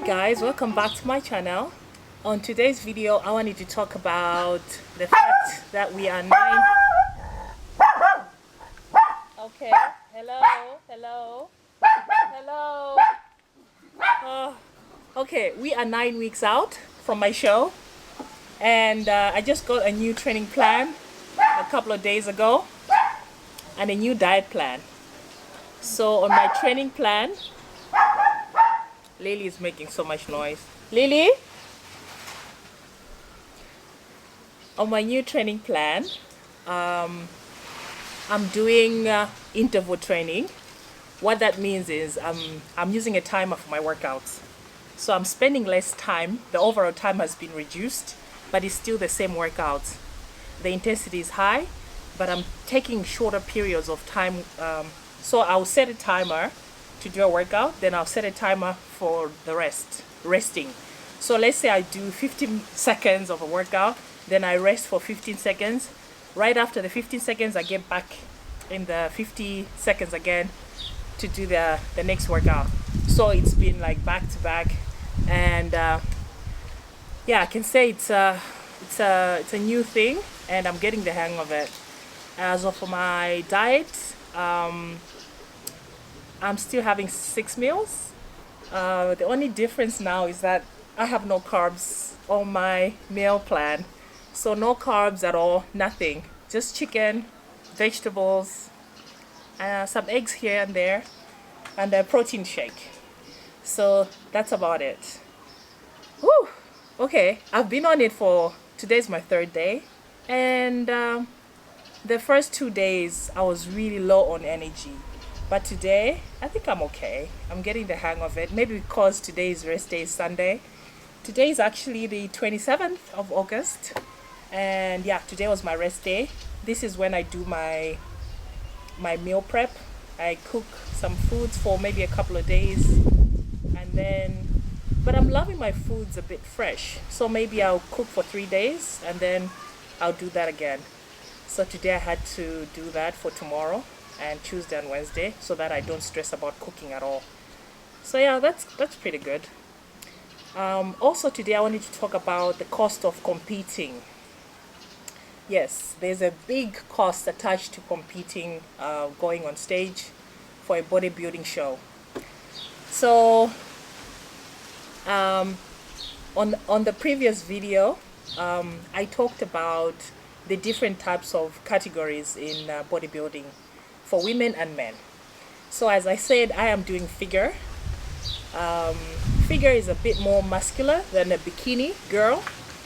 guys, welcome back to my channel. On today's video I wanted to talk about the fact that we are 9. Okay, hello. Okay, we are 9 weeks out from my show, and I just got a new training plan a couple of days ago and a new diet plan. So on my training plan, Lily is making so much noise. Lily? On my new training plan, I'm doing interval training. What that means is I'm using a timer for my workouts. So I'm spending less time. The overall time has been reduced, but it's still the same workouts. The intensity is high, but I'm taking shorter periods of time. So I'll set a timer to do a workout, then I'll set a timer for the resting. So let's say I do 15 seconds of a workout, then I rest for 15 seconds. Right after the 15 seconds, I get back in the 50 seconds again to do the next workout. So it's been like back to back, and yeah, I can say it's a new thing, and I'm getting the hang of it. As of my diet, I'm still having 6 meals. The only difference now is that I have no carbs on my meal plan. So no carbs at all, nothing. Just chicken, vegetables, some eggs here and there, and a protein shake. So that's about it. Whew. Okay, I've been on it today's my 3rd day. And the first 2 days I was really low on energy. But today, I think I'm okay. I'm getting the hang of it. Maybe because today's rest day is Sunday. Today is actually the 27th of August. And yeah, today was my rest day. This is when I do my meal prep. I cook some foods for maybe a couple of days. And then, but I'm loving my foods a bit fresh. So maybe I'll cook for 3 days and then I'll do that again. So today I had to do that for tomorrow and Tuesday and Wednesday, so that I don't stress about cooking at all. So yeah, that's pretty good. Also today I wanted to talk about the cost of competing. Yes, there's a big cost attached to competing, going on stage for a bodybuilding show. So on the previous video, I talked about the different types of categories in bodybuilding for women and men. So as I said, I am doing figure. Figure is a bit more muscular than a bikini girl.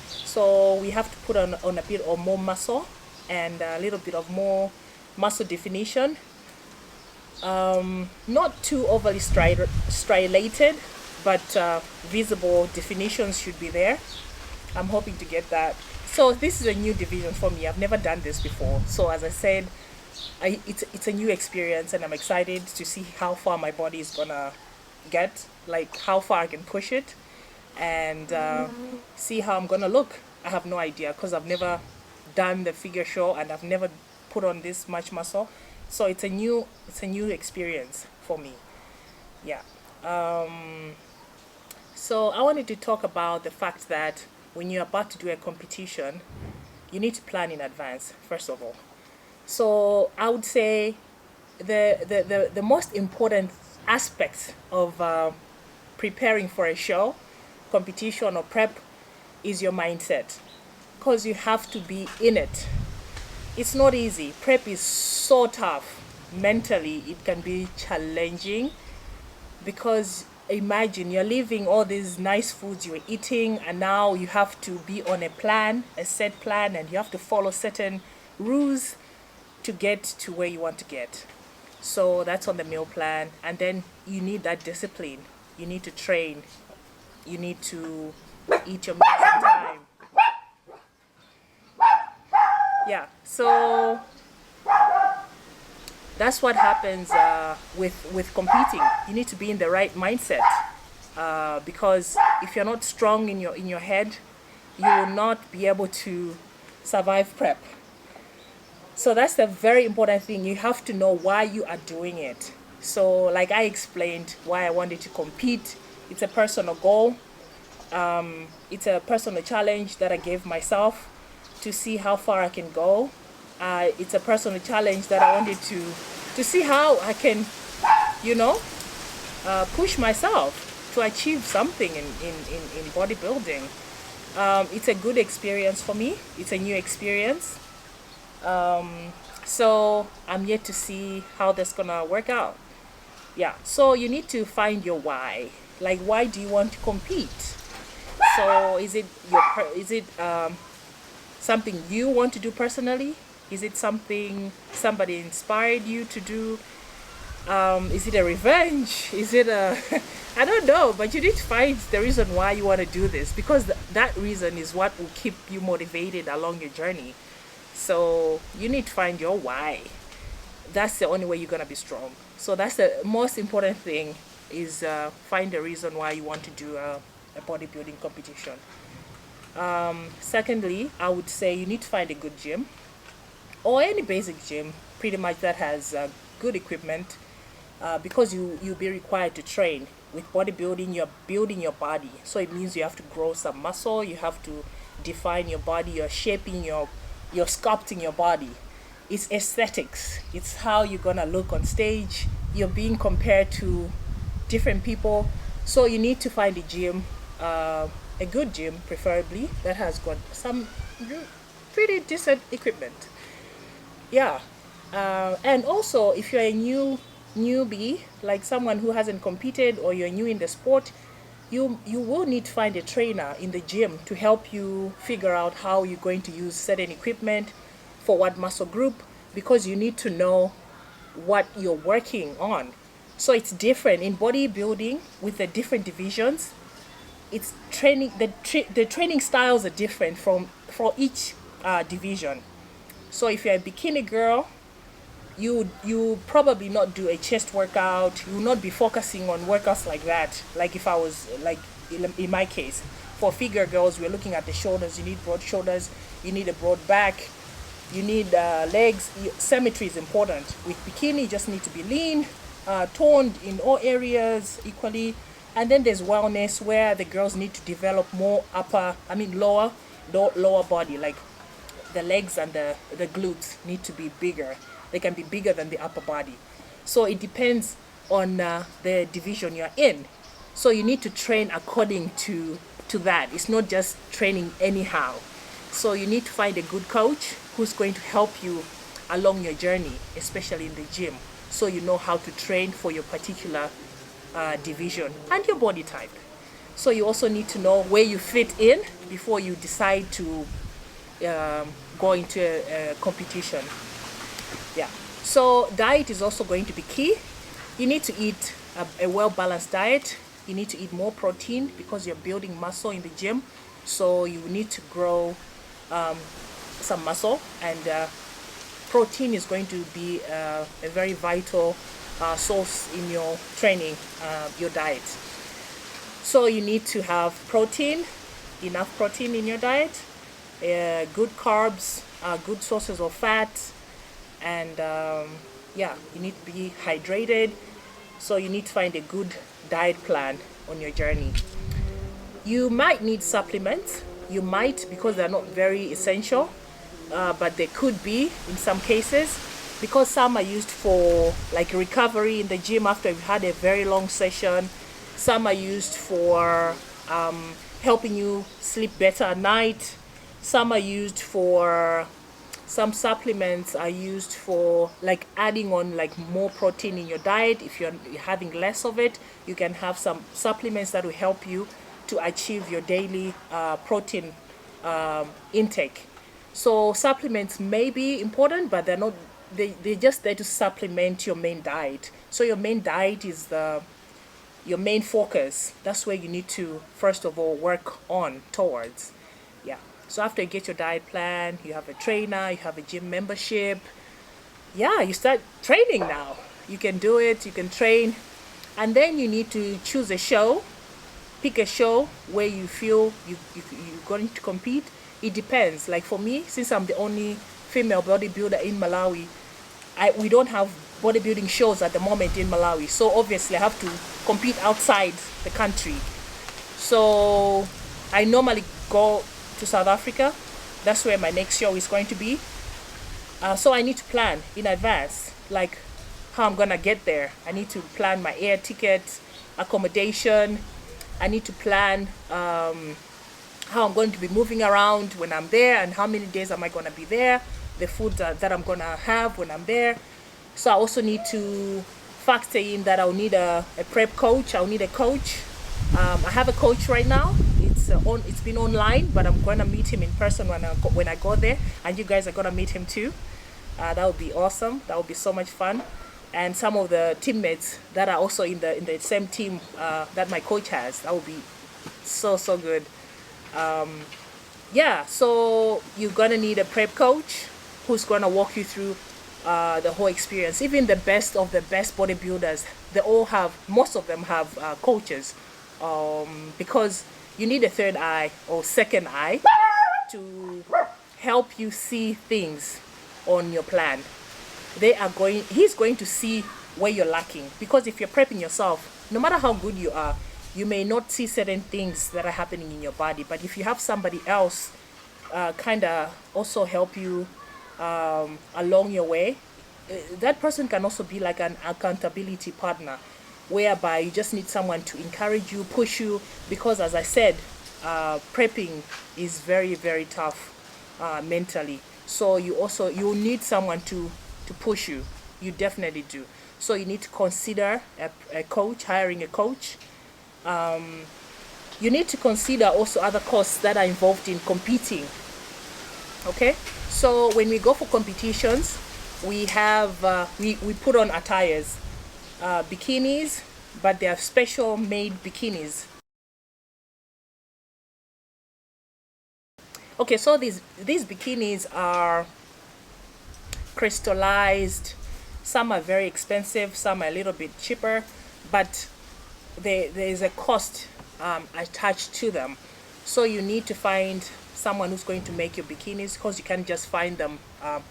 So we have to put on a bit of more muscle and a little bit of more muscle definition. Not too overly striated, but visible definitions should be there. I'm hoping to get that. So this is a new division for me. I've never done this before. So as I said, it's a new experience, and I'm excited to see how far my body is gonna get, like how far I can push it, and see how I'm gonna look. I have no idea because I've never done the figure show and I've never put on this much muscle. So it's a new experience for me. Yeah. So I wanted to talk about the fact that when you're about to do a competition, you need to plan in advance, first of all. So I would say the most important aspect of preparing for a show, competition or prep is your mindset, because you have to be in it. It's not easy. Prep is so tough. Mentally, it can be challenging, because imagine you're leaving all these nice foods you're eating, and now you have to be on a set plan, and you have to follow certain rules to get to where you want to get. So that's on the meal plan. And then you need that discipline. You need to train. You need to eat your meals on time. Yeah, so that's what happens with competing. You need to be in the right mindset, because if you're not strong in your head, you will not be able to survive prep. So that's the very important thing. You have to know why you are doing it. So like I explained, why I wanted to compete It's a personal goal. It's a personal challenge that I gave myself to see how far I can go. It's a personal challenge that I wanted to see how I can, you know, push myself to achieve something in bodybuilding. It's a good experience for me. It's a new experience. So I'm yet to see how that's gonna work out. Yeah, so you need to find your why. Like, why do you want to compete? So is it something you want to do personally? Is it something somebody inspired you to do? Is it a revenge? Is it a I don't know, but you need to find the reason why you want to do this, because that reason is what will keep you motivated along your journey. So you need to find your why. That's the only way you're gonna be strong. So that's the most important thing, is find a reason why you want to do a bodybuilding competition. Secondly, I would say you need to find a good gym, or any basic gym pretty much that has good equipment, because you'll be required to train. With bodybuilding, you're building your body, so it means you have to grow some muscle, you have to define your body, you're shaping you're sculpting your body. It's aesthetics. It's how you're gonna look on stage. You're being compared to different people, so you need to find a gym, a good gym preferably, that has got some pretty decent equipment. Yeah. And also, if you're a newbie, like someone who hasn't competed, or you're new in the sport, you will need to find a trainer in the gym to help you figure out how you're going to use certain equipment for what muscle group, because you need to know what you're working on. So it's different in bodybuilding with the different divisions. It's training, the training styles are different for each division. So if you're a bikini girl, you probably not do a chest workout. You will not be focusing on workouts like that. Like if I was like in my case, for figure girls, we're looking at the shoulders. You need broad shoulders. You need a broad back. You need legs. Symmetry is important. With bikini, you just need to be lean, toned in all areas equally. And then there's wellness, where the girls need to develop more lower body, like the legs and the glutes need to be bigger. They can be bigger than the upper body. So it depends on the division you're in. So you need to train according to that. It's not just training anyhow. So you need to find a good coach who's going to help you along your journey, especially in the gym, so you know how to train for your particular division and your body type. So you also need to know where you fit in before you decide to go into a competition. Yeah. So diet is also going to be key. You need to eat a well-balanced diet. You need to eat more protein, because you're building muscle in the gym. So you need to grow some muscle, and protein is going to be a very vital source in your training, your diet. So you need to have protein, enough protein in your diet, good carbs, good sources of fat, and you need to be hydrated. So you need to find a good diet plan on your journey. You might need supplements. You might, because they're not very essential, but they could be in some cases, because some are used for like recovery in the gym after you've had a very long session. Some are used for helping you sleep better at night. Some supplements are used for like adding on like more protein in your diet. If you're having less of it, you can have some supplements that will help you to achieve your daily protein intake. So supplements may be important, but they're not. They're just there to supplement your main diet. So your main diet is your main focus. That's where you need to first of all work on towards. Yeah. So after you get your diet plan, you have a trainer, you have a gym membership. Yeah, you start training now. You can do it. You can train, and then you need to choose a show. Pick a show where you feel you're going to compete. It depends. Like for me, since I'm the only female bodybuilder in Malawi, we don't have bodybuilding shows at the moment in Malawi. So obviously I have to compete outside the country. So I normally go to South Africa. That's where my next show is going to be. So I need to plan in advance, like how I'm gonna get there. I need to plan my air ticket, accommodation. I need to plan how I'm going to be moving around when I'm there, and how many days am I gonna be there, the food that I'm gonna have when I'm there. So I also need to factor in that I'll need a prep coach. I'll need a coach. I have a coach right now. It's been online, but I'm gonna meet him in person when I go there, and you guys are gonna meet him too. That would be awesome. That would be so much fun. And some of the teammates that are also in the same team that my coach has, that would be so good. Yeah, so you're gonna need a prep coach who's gonna walk you through the whole experience. Even the best of the best bodybuilders, most of them have coaches, because you need a third eye or second eye to help you see things on your plan. He's going to see where you're lacking, because if you're prepping yourself, no matter how good you are, you may not see certain things that are happening in your body. But if you have somebody else kind of also help you along your way, that person can also be like an accountability partner, whereby you just need someone to encourage you, push you, because as I said, prepping is very tough mentally. So you need someone to push you. You definitely do. So you need to consider a coach, hiring a coach. You need to consider also other costs that are involved in competing. Okay, so when we go for competitions, we have we put on attires, bikinis, but they are special made bikinis. Okay, so these bikinis are crystallized. Some are very expensive, some are a little bit cheaper, but there is a cost attached to them. So you need to find someone who's going to make your bikinis, because you can't just find them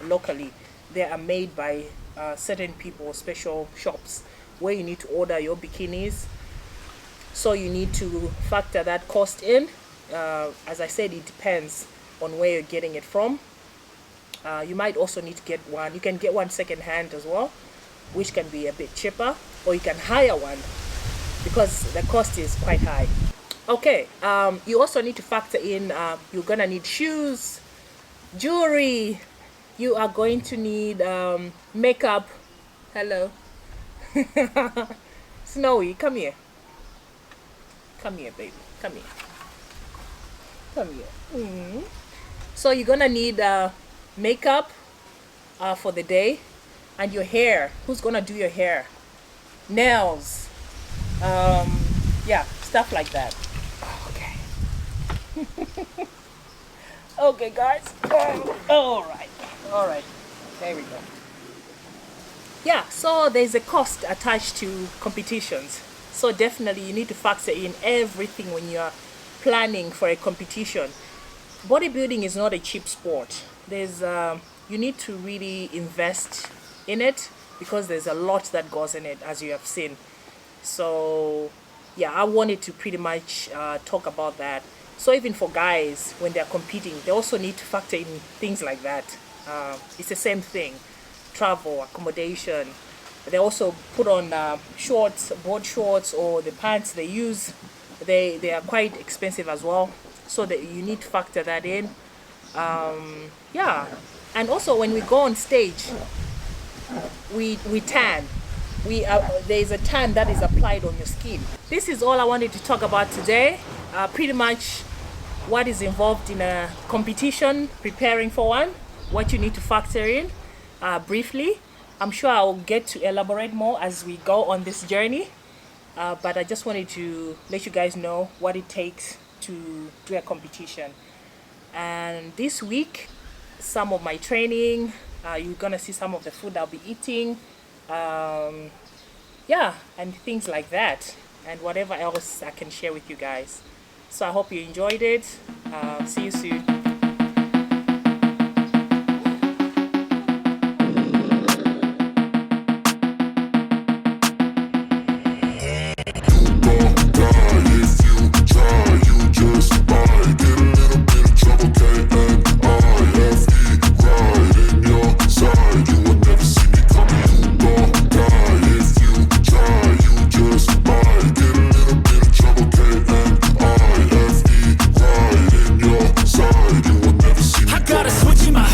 locally. They are made by certain people, special shops, where you need to order your bikinis. So you need to factor that cost in. As I said, it depends on where you're getting it from. You might also need to get one. You can get one second hand as well, which can be a bit cheaper, or you can hire one because the cost is quite high. Okay, you also need to factor in, you're gonna need shoes, jewelry, you are going to need makeup. Hello. Snowy, come here. Come here, baby. Come here. Come here. So you're gonna need makeup for the day, and your hair. Who's gonna do your hair? Nails. Yeah, stuff like that. Okay. Okay, guys. All right. There we go. Yeah, so there's a cost attached to competitions. So definitely you need to factor in everything when you're planning for a competition. Bodybuilding is not a cheap sport. You need to really invest in it, because there's a lot that goes in it, as you have seen. So yeah, I wanted to pretty much talk about that. So even for guys, when they're competing, they also need to factor in things like that. It's the same thing: travel, accommodation. They also put on shorts, board shorts, or the pants they use. They are quite expensive as well, so that you need to factor that in. Yeah, and also when we go on stage, we tan. There is a tan that is applied on your skin. This is all I wanted to talk about today. Pretty much what is involved in a competition, preparing for one, what you need to factor in briefly. I'm sure I'll get to elaborate more as we go on this journey, but I just wanted to let you guys know what it takes to do a competition. And this week, some of my training, you're gonna see some of the food I'll be eating, yeah, and things like that, and whatever else I can share with you guys. So I hope you enjoyed it. See you soon.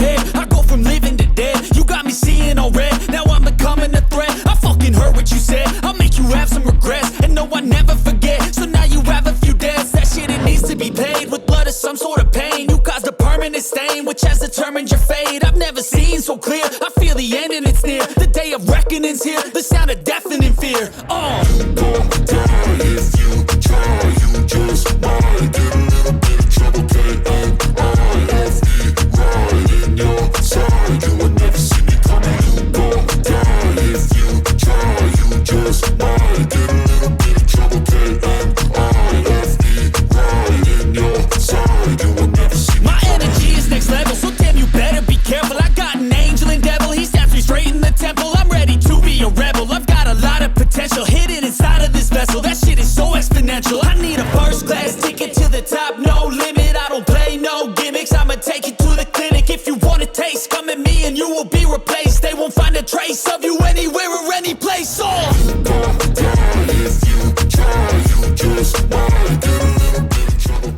prepared. I go from living to dead. You got me seeing all red. Now I'm becoming a threat. I fucking heard what you said. I'll make you have some regrets. And no, I never forget. So now you have a few debts. That shit, it needs to be paid with blood or some sort of pain. You caused a permanent stain, which has determined your fate. I've never seen so clear. I feel the end and it's near. The day of reckoning's here. The sound of deafening fear. You gon' die if you try. You just might get a little bit of trouble. K-N-I-F-E, right in your side. You will never see me coming. You gon' die if you try. You just might get a little bit of trouble. K-N-I-F-E, right in your side. You will never see me My energy is next level, so damn you better be careful. I got an angel and devil, he snaps me straight in the temple. I'm ready to be a rebel, I've got a lot of potential hidden inside of this vessel. That shit is so exponential. I need a first class ticket to the top, no limit. I don't play no gimmicks, I'ma take you to the clinic. If you want a taste, come at me and you will be replaced. They won't find a trace of you anywhere or any place. Oh, you gon' die if you try. You just might get a little bit of trouble.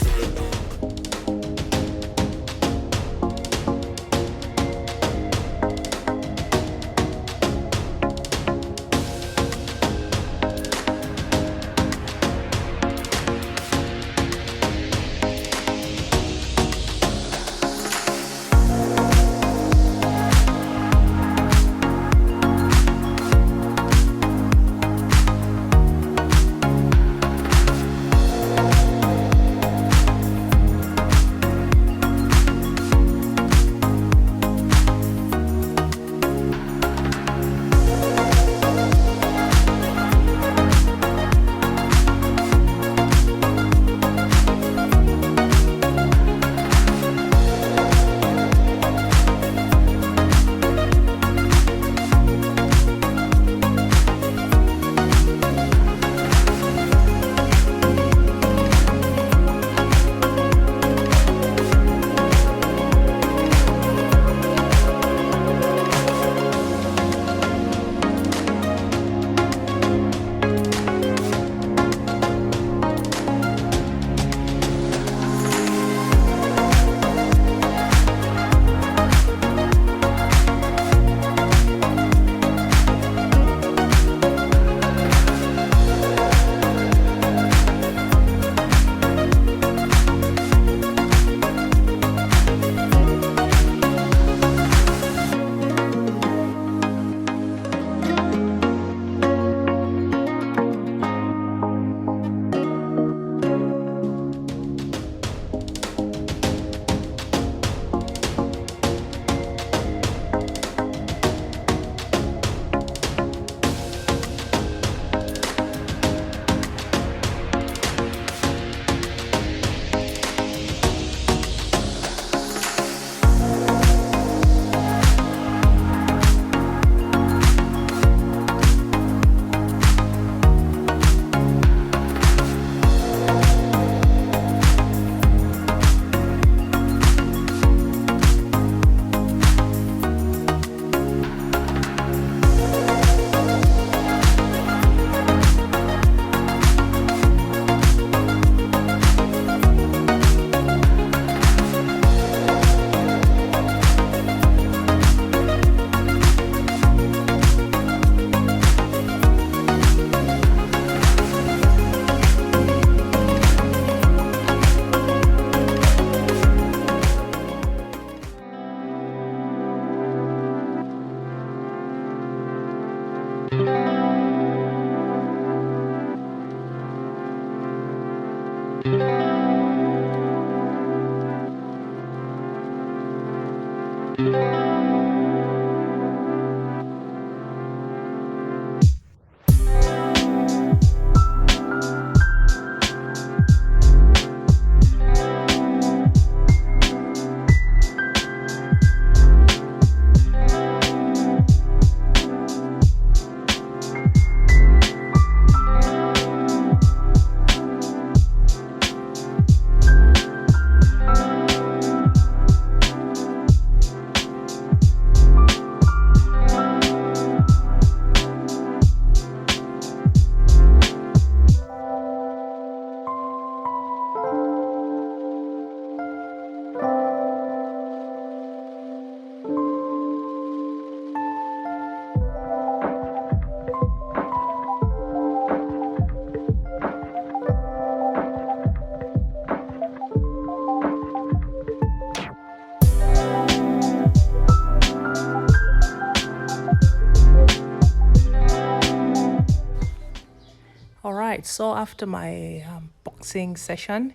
right, so after my boxing session,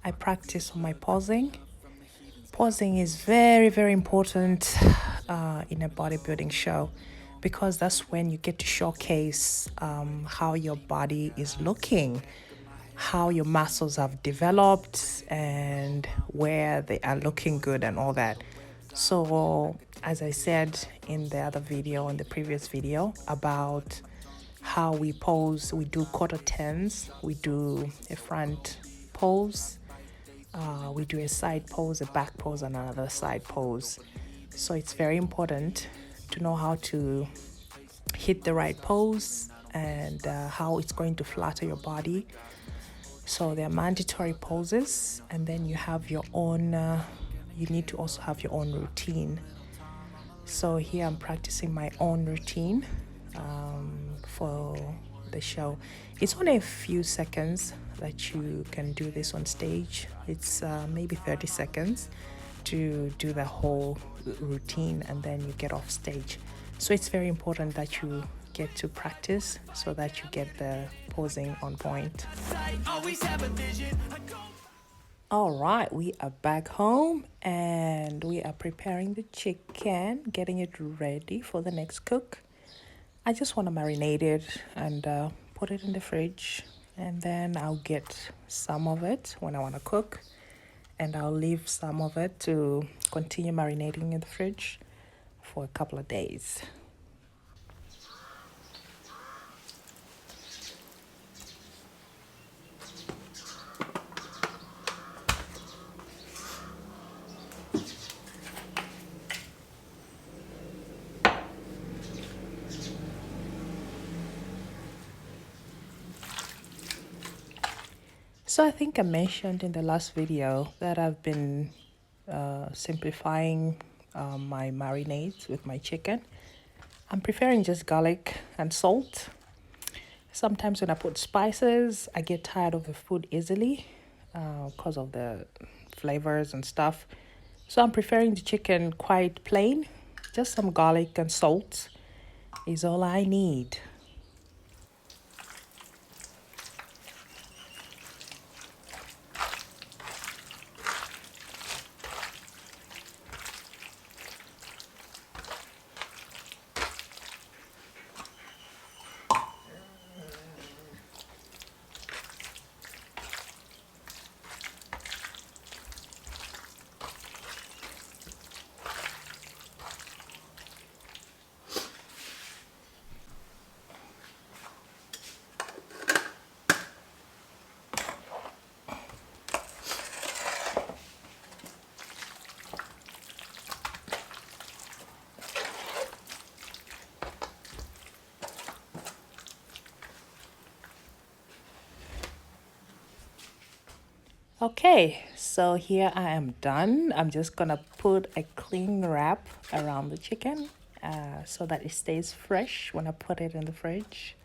I practice on my posing. Posing is very, very important in a bodybuilding show, because that's when you get to showcase how your body is looking, how your muscles have developed, and where they are looking good and all that. So as I said in the other video, in the previous video, about how we pose, we do quarter turns, we do a front pose, we do a side pose, a back pose, and another side pose. So it's very important to know how to hit the right pose and how it's going to flatter your body. So they're mandatory poses, and then you have your own, you need to also have your own routine. So here I'm practicing my own routine for the show. It's only a few seconds that you can do this on stage. It's maybe 30 seconds to do the whole routine, and then you get off stage. So it's very important that you get to practice so that you get the posing on point. All right, we are back home and we are preparing the chicken, getting it ready for the next cook. I just want to marinate it and put it in the fridge, and then I'll get some of it when I want to cook, and I'll leave some of it to continue marinating in the fridge for a couple of days. So I think I mentioned in the last video that I've been simplifying my marinades with my chicken. I'm preferring just garlic and salt. Sometimes when I put spices, I get tired of the food easily because of the flavors and stuff. So I'm preferring the chicken quite plain. Just some garlic and salt is all I need. Okay, so here I am done. I'm just gonna put a cling wrap around the chicken so that it stays fresh when I put it in the fridge.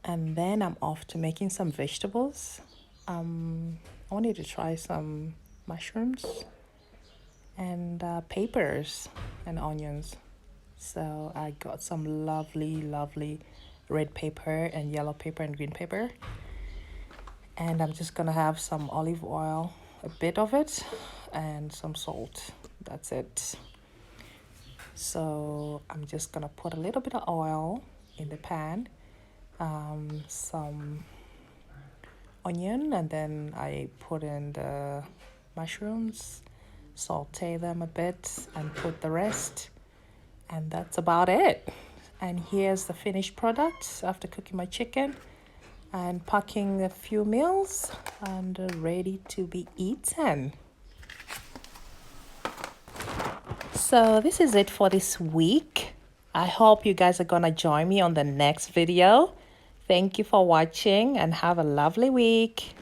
And then I'm off to making some vegetables. I wanted to try some mushrooms and peppers and onions. So I got some lovely red pepper and yellow pepper and green pepper. And I'm just gonna have some olive oil, a bit of it, and some salt. That's it. So I'm just gonna put a little bit of oil in the pan, some onion, and then I put in the mushrooms, saute them a bit, and put the rest, and that's about it. And here's the finished product after cooking my chicken and packing a few meals and ready to be eaten. So this is it for this week. I hope you guys are gonna join me on the next video. Thank you for watching and have a lovely week.